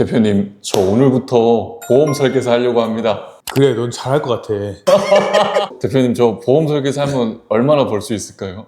대표님, 저 오늘부터 보험 설계사 하려고 합니다. 그래, 넌 잘할 것 같아. 대표님, 저 보험 설계사 하면 얼마나 벌 수 있을까요?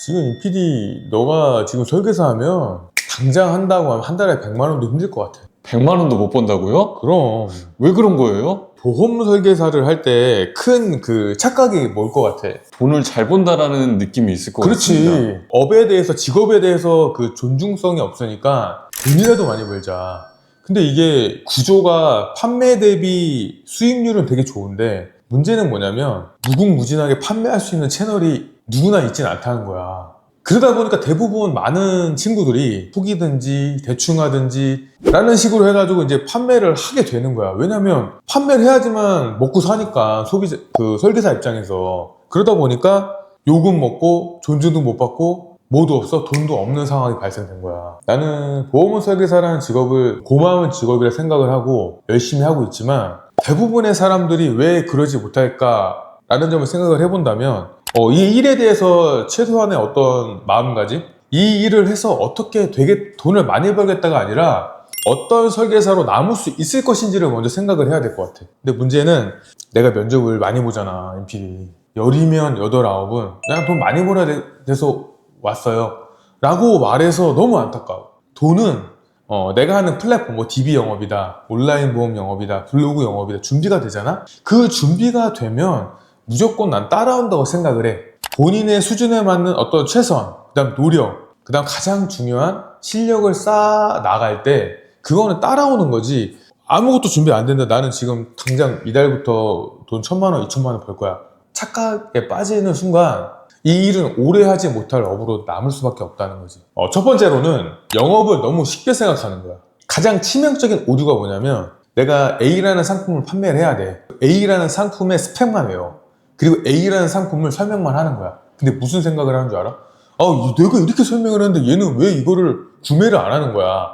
지금 이 PD, 너가 지금 설계사 하면 당장 한다고 하면 한 달에 100만 원도 힘들 것 같아. 100만 원도 못 번다고요? 그럼 왜 그런 거예요? 보험 설계사를 할 때 큰 그 착각이 뭘 것 같아? 돈을 잘 번다라는 느낌이 있을 것 그렇지. 같습니다. 업에 대해서, 직업에 대해서 그 존중성이 없으니까 돈이라도 많이 벌자. 근데 이게 구조가 판매 대비 수익률은 되게 좋은데 문제는 뭐냐면 무궁무진하게 판매할 수 있는 채널이 누구나 있진 않다는 거야. 그러다 보니까 대부분 많은 친구들이 포기든지 대충 하든지 라는 식으로 해가지고 이제 판매를 하게 되는 거야. 왜냐면 판매를 해야지만 먹고 사니까 소비자, 그 설계사 입장에서. 그러다 보니까 요금 먹고 존중도 못 받고 뭐도 없어, 돈도 없는 상황이 발생된 거야. 나는 보험 설계사라는 직업을 고마운 직업이라 생각을 하고 열심히 하고 있지만 대부분의 사람들이 왜 그러지 못할까라는 점을 생각을 해본다면 이 일에 대해서 최소한의 어떤 마음가짐? 이 일을 해서 어떻게 되게 돈을 많이 벌겠다가 아니라 어떤 설계사로 남을 수 있을 것인지를 먼저 생각을 해야 될 것 같아. 근데 문제는 내가 면접을 많이 보잖아, MPD. 10이면 8, 9은 내가 돈 많이 벌어야 돼서 왔어요 라고 말해서 너무 안타까워. 돈은 내가 하는 플랫폼, 뭐 DB 영업이다, 온라인 보험 영업이다, 블로그 영업이다, 준비가 되잖아? 그 준비가 되면 무조건 난 따라온다고 생각을 해. 본인의 수준에 맞는 어떤 최선, 그 다음 노력, 그 다음 가장 중요한 실력을 쌓아 나갈 때 그거는 따라오는 거지. 아무것도 준비 안 됐는데 나는 지금 당장 이달부터 돈 1,000만 원, 2,000만 원 벌 거야. 착각에 빠지는 순간 이 일은 오래 하지 못할 업으로 남을 수밖에 없다는 거지. 첫 번째로는 영업을 너무 쉽게 생각하는 거야. 가장 치명적인 오류가 뭐냐면 내가 A라는 상품을 판매를 해야 돼. A라는 상품의 스펙만 외워. 그리고 A라는 상품을 설명만 하는 거야. 근데 무슨 생각을 하는 줄 알아? 내가 이렇게 설명을 했는데 얘는 왜 이거를 구매를 안 하는 거야?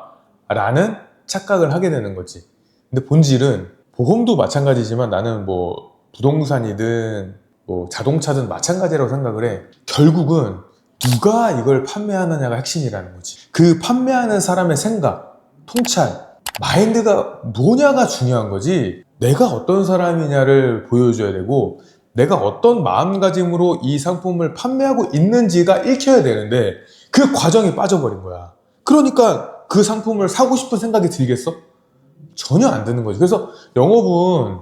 라는 착각을 하게 되는 거지. 근데 본질은 보험도 마찬가지지만 나는 뭐 부동산이든 뭐 자동차든 마찬가지라고 생각을 해. 결국은 누가 이걸 판매하느냐가 핵심이라는 거지. 그 판매하는 사람의 생각, 통찰, 마인드가 뭐냐가 중요한 거지. 내가 어떤 사람이냐를 보여줘야 되고 내가 어떤 마음가짐으로 이 상품을 판매하고 있는지가 읽혀야 되는데 그 과정이 빠져버린 거야. 그러니까 그 상품을 사고 싶은 생각이 들겠어? 전혀 안 드는 거지. 그래서 영업은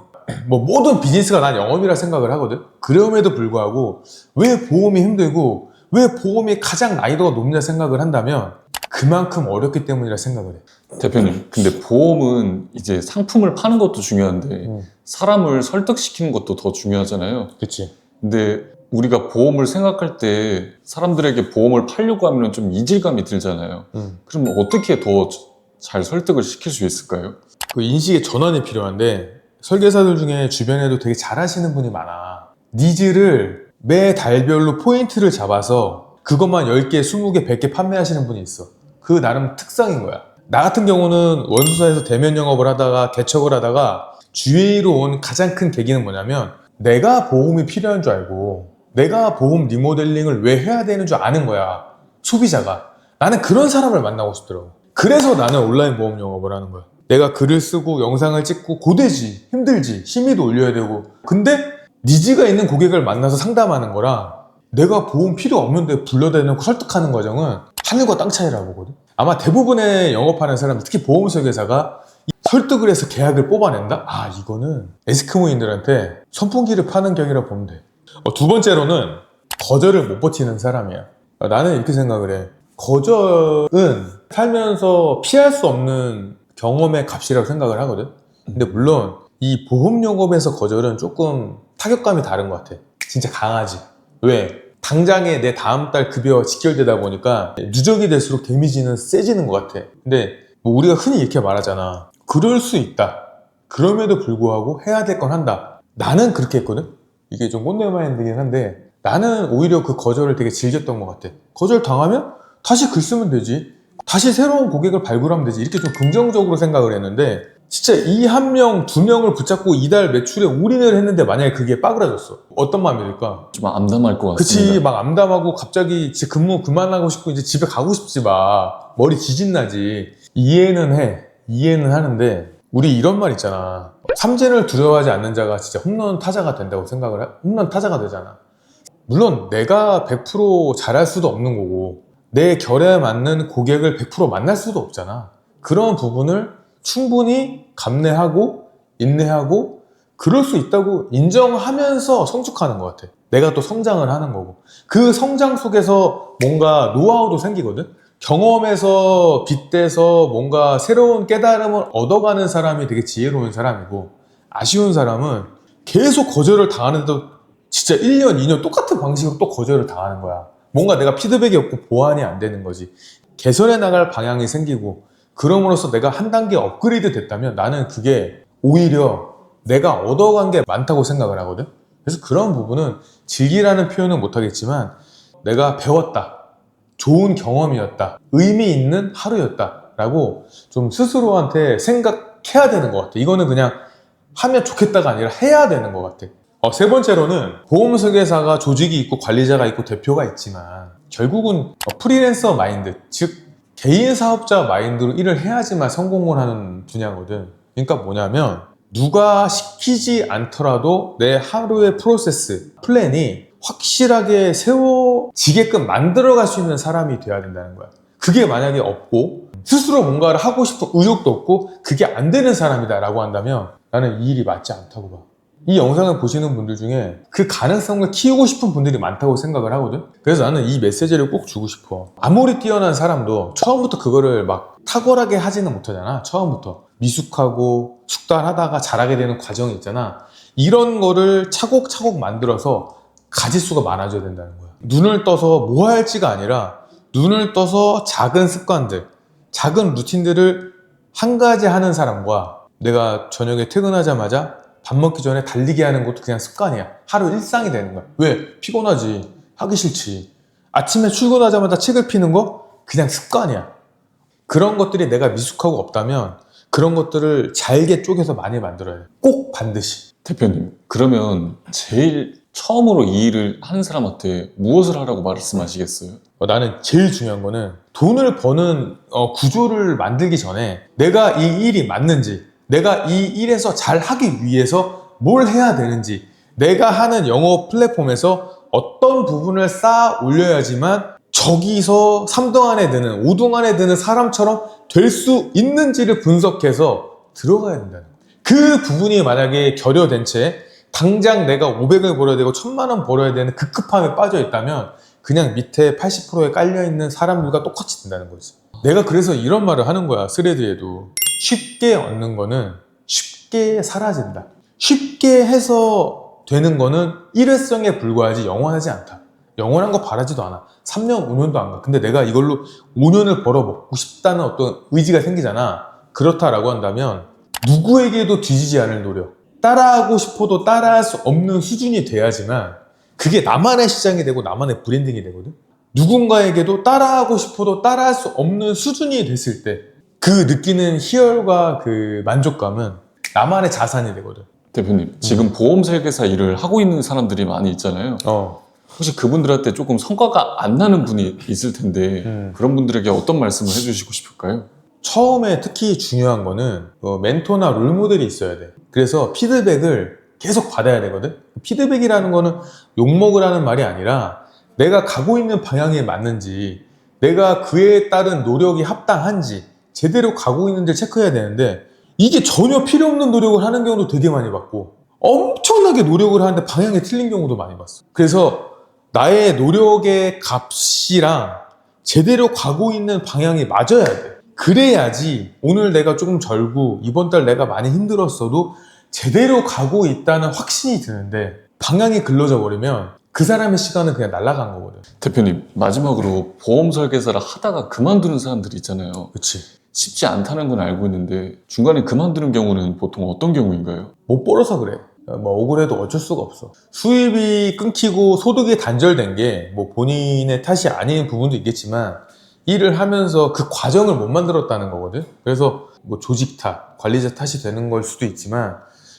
뭐 모든 비즈니스가 난 영업이라 생각을 하거든. 그럼에도 불구하고 왜 보험이 힘들고 왜 보험이 가장 난이도가 높냐 생각을 한다면 그만큼 어렵기 때문이라 생각을 해. 대표님, 근데 보험은 이제 상품을 파는 것도 중요한데 사람을 설득시키는 것도 더 중요하잖아요. 그치. 근데 우리가 보험을 생각할 때 사람들에게 보험을 팔려고 하면 좀 이질감이 들잖아요. 그럼 어떻게 더 잘 설득을 시킬 수 있을까요? 그 인식의 전환이 필요한데 설계사들 중에 주변에도 되게 잘하시는 분이 많아. 니즈를 매 달별로 포인트를 잡아서 그것만 10개, 20개, 100개 판매하시는 분이 있어. 그 나름 특성인 거야. 나 같은 경우는 원수사에서 대면 영업을 하다가 개척을 하다가 GA로 온 가장 큰 계기는 뭐냐면 내가 보험이 필요한 줄 알고 내가 보험 리모델링을 왜 해야 되는 줄 아는 거야. 소비자가. 나는 그런 사람을 만나고 싶더라고. 그래서 나는 온라인 보험 영업을 하는 거야. 내가 글을 쓰고 영상을 찍고 고되지, 힘들지, 심의도 올려야 되고. 근데 니즈가 있는 고객을 만나서 상담하는 거랑 내가 보험 필요 없는데 불러대놓고 설득하는 과정은 하늘과 땅 차이라고 보거든. 아마 대부분의 영업하는 사람, 특히 보험 설계사가 설득을 해서 계약을 뽑아낸다? 이거는 에스크모인들한테 선풍기를 파는 격이라고 보면 돼. 두 번째로는 거절을 못 버티는 사람이야. 나는 이렇게 생각을 해. 거절은 살면서 피할 수 없는 경험의 값이라고 생각을 하거든. 근데 물론 이 보험 영업에서 거절은 조금 타격감이 다른 것 같아. 진짜 강하지. 왜? 당장에 내 다음 달 급여 직결되다 보니까 누적이 될수록 데미지는 세지는 것 같아. 근데 뭐 우리가 흔히 이렇게 말하잖아. 그럴 수 있다. 그럼에도 불구하고 해야 될 건 한다. 나는 그렇게 했거든. 이게 좀 꼰대 마인드긴 한데 나는 오히려 그 거절을 되게 즐겼던 것 같아. 거절 당하면 다시 글 쓰면 되지. 다시 새로운 고객을 발굴하면 되지. 이렇게 좀 긍정적으로 생각을 했는데 진짜 이 1명, 2명을 붙잡고 이달 매출에 올인을 했는데 만약에 그게 빠그라졌어. 어떤 마음이 들까? 좀 암담할 것 같습니다. 그치. 막 암담하고 갑자기 근무 그만하고 싶고 이제 집에 가고 싶지 마. 머리 지진나지. 이해는 해. 이해는 하는데 우리 이런 말 있잖아. 삼진을 두려워하지 않는 자가 진짜 홈런 타자가 된다고 생각을 해. 홈런 타자가 되잖아. 물론 내가 100% 잘할 수도 없는 거고 내 결에 맞는 고객을 100% 만날 수도 없잖아. 그런 부분을 충분히 감내하고 인내하고 그럴 수 있다고 인정하면서 성숙하는 것 같아. 내가 또 성장을 하는 거고 그 성장 속에서 뭔가 노하우도 생기거든. 경험에서 빗대서 뭔가 새로운 깨달음을 얻어가는 사람이 되게 지혜로운 사람이고 아쉬운 사람은 계속 거절을 당하는데도 진짜 1년, 2년 똑같은 방식으로 또 거절을 당하는 거야. 뭔가 내가 피드백이 없고 보완이 안 되는 거지. 개선해 나갈 방향이 생기고 그럼으로써 내가 한 단계 업그레이드 됐다면 나는 그게 오히려 내가 얻어간 게 많다고 생각을 하거든. 그래서 그런 부분은 즐기라는 표현은 못하겠지만 내가 배웠다. 좋은 경험이었다. 의미 있는 하루였다. 라고 좀 스스로한테 생각해야 되는 것 같아. 이거는 그냥 하면 좋겠다가 아니라 해야 되는 것 같아. 세 번째로는 보험설계사가 조직이 있고 관리자가 있고 대표가 있지만 결국은 프리랜서 마인드, 즉 개인 사업자 마인드로 일을 해야지만 성공을 하는 분야거든. 그러니까 뭐냐면 누가 시키지 않더라도 내 하루의 프로세스, 플랜이 확실하게 세워지게끔 만들어갈 수 있는 사람이 돼야 된다는 거야. 그게 만약에 없고 스스로 뭔가를 하고 싶은 의욕도 없고 그게 안 되는 사람이다 라고 한다면 나는 이 일이 맞지 않다고 봐. 이 영상을 보시는 분들 중에 그 가능성을 키우고 싶은 분들이 많다고 생각을 하거든. 그래서 나는 이 메시지를 꼭 주고 싶어. 아무리 뛰어난 사람도 처음부터 그거를 막 탁월하게 하지는 못하잖아. 처음부터 미숙하고 숙달하다가 잘하게 되는 과정이 있잖아. 이런 거를 차곡차곡 만들어서 가짓수가 많아져야 된다는 거야. 눈을 떠서 뭐 할지가 아니라 눈을 떠서 작은 습관들, 작은 루틴들을 한 가지 하는 사람과 내가 저녁에 퇴근하자마자 밥 먹기 전에 달리기 하는 것도 그냥 습관이야. 하루 일상이 되는 거야. 왜? 피곤하지. 하기 싫지. 아침에 출근하자마자 책을 피는 거? 그냥 습관이야. 그런 것들이 내가 미숙하고 없다면 그런 것들을 잘게 쪼개서 많이 만들어야 돼. 꼭 반드시. 대표님, 그러면 제일 처음으로 이 일을 하는 사람한테 무엇을 하라고 말씀하시겠어요? 나는 제일 중요한 거는 돈을 버는 구조를 만들기 전에 내가 이 일이 맞는지, 내가 이 일에서 잘 하기 위해서 뭘 해야 되는지, 내가 하는 영업 플랫폼에서 어떤 부분을 쌓아 올려야지만 저기서 3등 안에 드는, 5등 안에 드는 사람처럼 될 수 있는지를 분석해서 들어가야 된다는 거예요. 그 부분이 만약에 결여된 채 당장 내가 500을 벌어야 되고 1000만 원 벌어야 되는 급급함에 빠져 있다면 그냥 밑에 80%에 깔려있는 사람들과 똑같이 된다는 거지. 내가 그래서 이런 말을 하는 거야. 스레드에도. 쉽게 얻는 거는 쉽게 사라진다. 쉽게 해서 되는 거는 일회성에 불과하지 영원하지 않다. 영원한 거 바라지도 않아. 3년, 5년도 안 가. 근데 내가 이걸로 5년을 벌어먹고 싶다는 어떤 의지가 생기잖아. 그렇다라고 한다면 누구에게도 뒤지지 않을 노력. 따라하고 싶어도 따라할 수 없는 수준이 돼야지만 그게 나만의 시장이 되고 나만의 브랜딩이 되거든. 누군가에게도 따라하고 싶어도 따라할 수 없는 수준이 됐을 때 그 느끼는 희열과 그 만족감은 나만의 자산이 되거든. 대표님, 지금 보험 설계사 일을 하고 있는 사람들이 많이 있잖아요. 혹시 그분들한테 조금 성과가 안 나는 분이 있을 텐데 그런 분들에게 어떤 말씀을 해주시고 싶을까요? 처음에 특히 중요한 거는 멘토나 롤모델이 있어야 돼. 그래서 피드백을 계속 받아야 되거든. 피드백이라는 거는 욕먹으라는 말이 아니라 내가 가고 있는 방향에 맞는지, 내가 그에 따른 노력이 합당한지 제대로 가고 있는지 체크해야 되는데 이게 전혀 필요 없는 노력을 하는 경우도 되게 많이 봤고 엄청나게 노력을 하는데 방향이 틀린 경우도 많이 봤어. 그래서 나의 노력의 값이랑 제대로 가고 있는 방향이 맞아야 돼. 그래야지 오늘 내가 조금 절고 이번 달 내가 많이 힘들었어도 제대로 가고 있다는 확신이 드는데 방향이 글러져 버리면 그 사람의 시간은 그냥 날아간 거거든. 대표님, 마지막으로 보험 설계사를 하다가 그만두는 사람들이 있잖아요. 그치. 쉽지 않다는 건 알고 있는데 중간에 그만두는 경우는 보통 어떤 경우인가요? 못 벌어서 그래. 뭐 억울해도 어쩔 수가 없어. 수입이 끊기고 소득이 단절된 게 뭐 본인의 탓이 아닌 부분도 있겠지만 일을 하면서 그 과정을 못 만들었다는 거거든. 그래서 뭐 조직 탓, 관리자 탓이 되는 걸 수도 있지만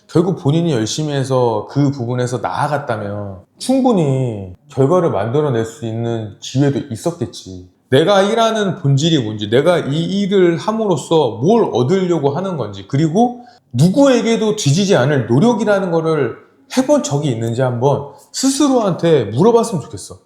결국 본인이 열심히 해서 그 부분에서 나아갔다면 충분히 결과를 만들어낼 수 있는 기회도 있었겠지. 내가 일하는 본질이 뭔지, 내가 이 일을 함으로써 뭘 얻으려고 하는 건지, 그리고 누구에게도 뒤지지 않을 노력이라는 거를 해본 적이 있는지 한번 스스로한테 물어봤으면 좋겠어.